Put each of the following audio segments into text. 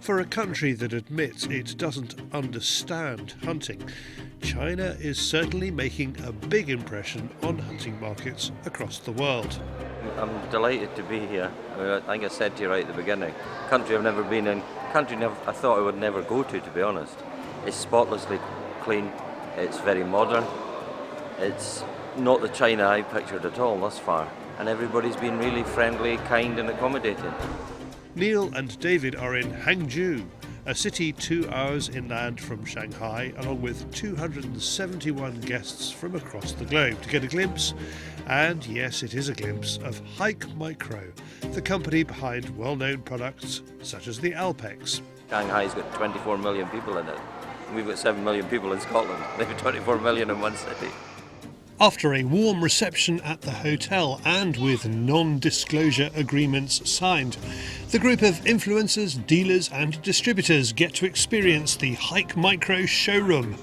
For a country that admits it doesn't understand hunting, China is certainly making a big impression on hunting markets across the world. I'm delighted to be here. I think I said to you right at the beginning, country I've never been in, I thought I would never go to be honest. It's spotlessly clean, it's very modern, it's not the China I pictured at all thus far, and everybody's been really friendly, kind and accommodating. Niall and David are in Hangzhou, a city 2 hours inland from Shanghai, along with 271 guests from across the globe to get a glimpse, and yes, it is a glimpse, of HIKMicro, the company behind well-known products such as the Alpex. Shanghai's got 24 million people in it. We've got 7 million people in Scotland. They've got 24 million in one city. After a warm reception at the hotel and with non-disclosure agreements signed, the group of influencers, dealers and distributors get to experience the HIKMicro showroom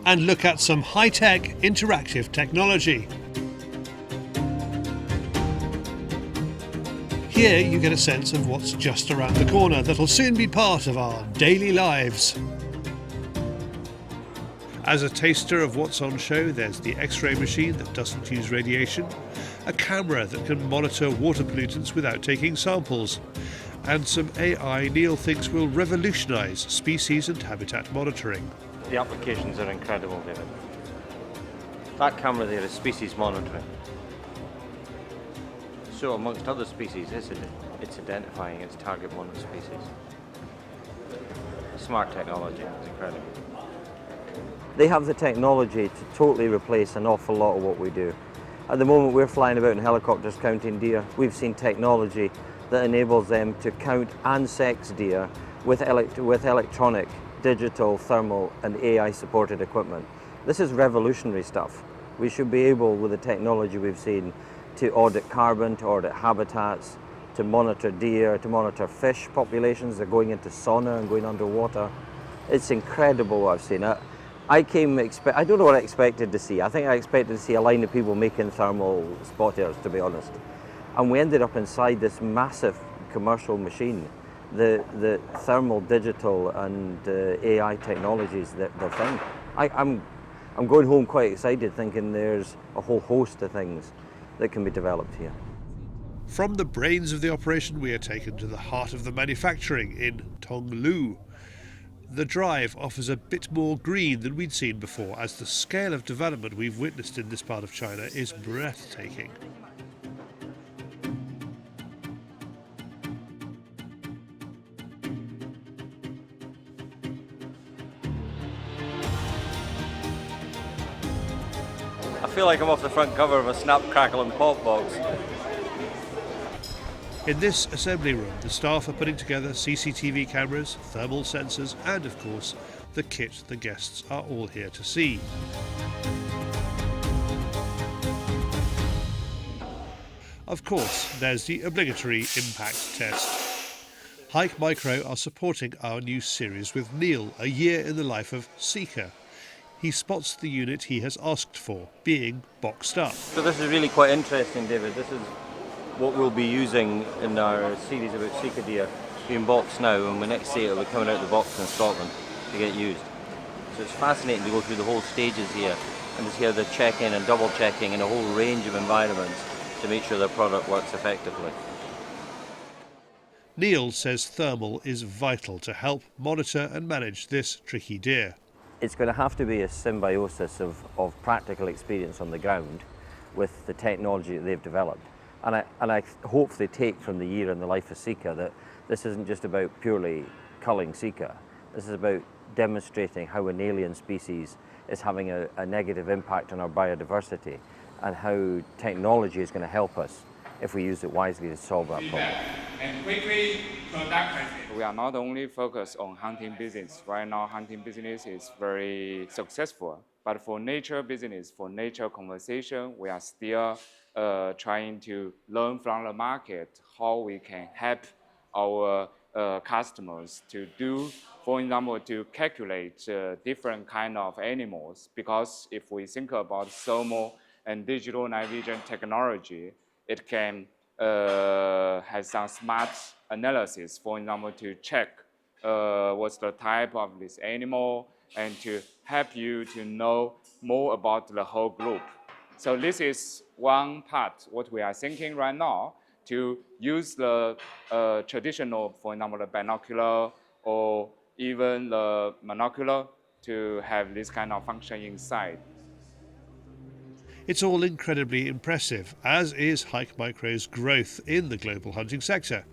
and look at some high-tech interactive technology. Here you get a sense of what's just around the corner that'll soon be part of our daily lives. As a taster of what's on show, there's the X-ray machine that doesn't use radiation, a camera that can monitor water pollutants without taking samples, and some AI Niall thinks will revolutionise species and habitat monitoring. The applications are incredible, David. That camera there is species monitoring. So amongst other species, it's identifying its target monospecies. Smart technology, it's incredible. They have the technology to totally replace an awful lot of what we do. At the moment we're flying about in helicopters counting deer. We've seen technology that enables them to count and sex deer with electronic, digital, thermal and AI supported equipment. This is revolutionary stuff. We should be able, with the technology we've seen, to audit carbon, to audit habitats, to monitor deer, to monitor fish populations. They're going into sauna and going underwater. It's incredible what I've seen. I don't know what I expected to see. I think I expected to see a line of people making thermal spotters, to be honest. And we ended up inside this massive commercial machine. The thermal, digital and AI technologies, they're thing. I'm going home quite excited, thinking there's a whole host of things that can be developed here. From the brains of the operation, we are taken to the heart of the manufacturing in Tonglu. The drive offers a bit more green than we'd seen before, as the scale of development we've witnessed in this part of China is breathtaking. I feel like I'm off the front cover of a Snap, Crackle and Pop box. In this assembly room, the staff are putting together CCTV cameras, thermal sensors and, of course, the kit the guests are all here to see. Of course, there's the obligatory impact test. HIKMicro are supporting our new series with Niall, a year in the life of Seeker. He spots the unit he has asked for, being boxed up. So this is really quite interesting, David. This is what we'll be using in our series about Seeker deer, being boxed now, and we next see it will be coming out of the box in Scotland to get used. So it's fascinating to go through the whole stages here and to hear the check-in and double checking in a whole range of environments to make sure the product works effectively. Niall says thermal is vital to help monitor and manage this tricky deer. It's going to have to be a symbiosis of practical experience on the ground with the technology that they've developed. And I hope they take from the year in the life of Seeker that this isn't just about purely culling Seeker. This is about demonstrating how an alien species is having a negative impact on our biodiversity and how technology is going to help us if we use it wisely to solve that problem. And quickly productive. We are not only focused on hunting business. Right now, hunting business is very successful. But for nature business, for nature conversation, we are still trying to learn from the market how we can help our customers to do, for example, to calculate different kind of animals. Because if we think about thermal and digital night vision technology, it can have some smart analysis, for example, to check what's the type of this animal, and to help you to know more about the whole group. So this is one part, what we are thinking right now, to use the traditional, for example, the binocular or even the monocular to have this kind of function inside. It's all incredibly impressive, as is HIKMicro's growth in the global hunting sector.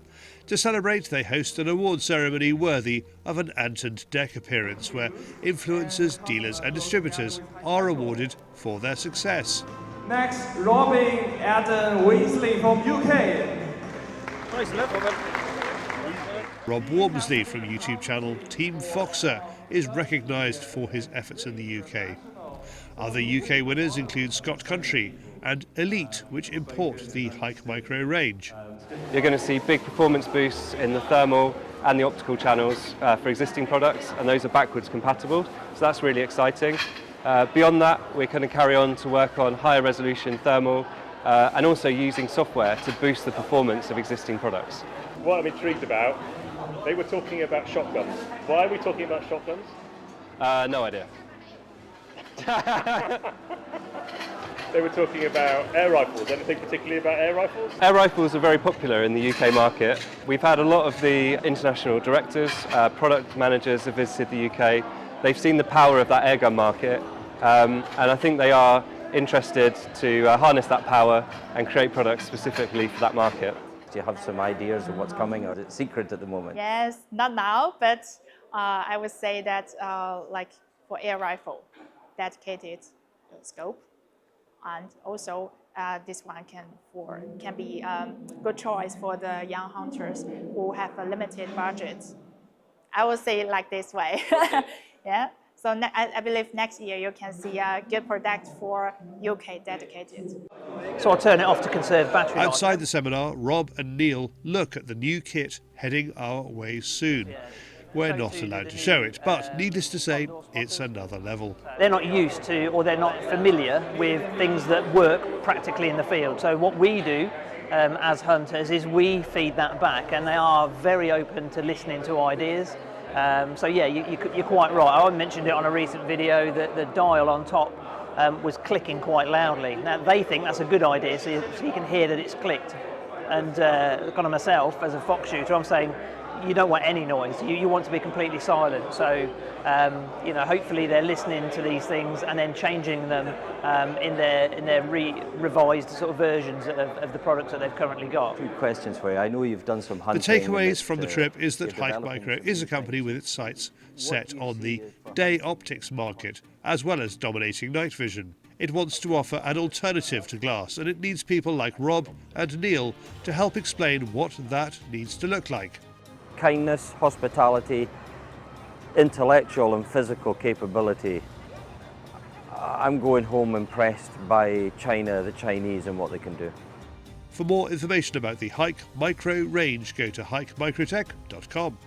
To celebrate, they host an award ceremony worthy of an Ant and Dec appearance, where influencers, dealers and distributors are awarded for their success. Next, Robin Adam Weasley from UK. Rob Wormsley from YouTube channel Team Foxer is recognised for his efforts in the UK. Other UK winners include Scott Country and Elite, which import the HIKMicro range. You're going to see big performance boosts in the thermal and the optical channels for existing products, and those are backwards compatible, so that's really exciting. Beyond that, we're going to carry on to work on higher resolution thermal and also using software to boost the performance of existing products. What I'm intrigued about, they were talking about shotguns. Why are we talking about shotguns? No idea. They were talking about air rifles. Anything particularly about air rifles? Air rifles are very popular in the UK market. We've had a lot of the international directors, product managers have visited the UK. They've seen the power of that airgun market, and I think they are interested to harness that power and create products specifically for that market. Do you have some ideas of what's coming, or is it secret at the moment? Yes, not now, but I would say that like for air rifle, dedicated scope, and also this one can be good choice for the young hunters who have a limited budget. I would say it like this way. Yeah. So I believe next year you can see a good product for UK dedicated. So I'll turn it off to conserve battery life. Outside the seminar, Rob and Neil look at the new kit heading our way soon. We're not allowed to show it, but needless to say, it's another level. They're not used to, or they're not familiar with things that work practically in the field. So what we do as hunters is we feed that back, and they are very open to listening to ideas. So yeah, you're quite right. I mentioned it on a recent video that the dial on top was clicking quite loudly. Now they think that's a good idea, so you can hear that it's clicked. And kind of myself, as a fox shooter, I'm saying you don't want any noise. You want to be completely silent. So hopefully they're listening to these things and then changing them in their revised sort of versions of the products that they've currently got. Two questions for you. I know you've done some hunting. The takeaways from the trip is that HIKMicro is a company with its sights set on the day optics market, as well as dominating night vision. It wants to offer an alternative to glass, and it needs people like Rob and Neil to help explain what that needs to look like. Kindness, hospitality, intellectual and physical capability. I'm going home impressed by China, the Chinese, and what they can do. For more information about the HIKMicro range, go to hikmicrotech.com.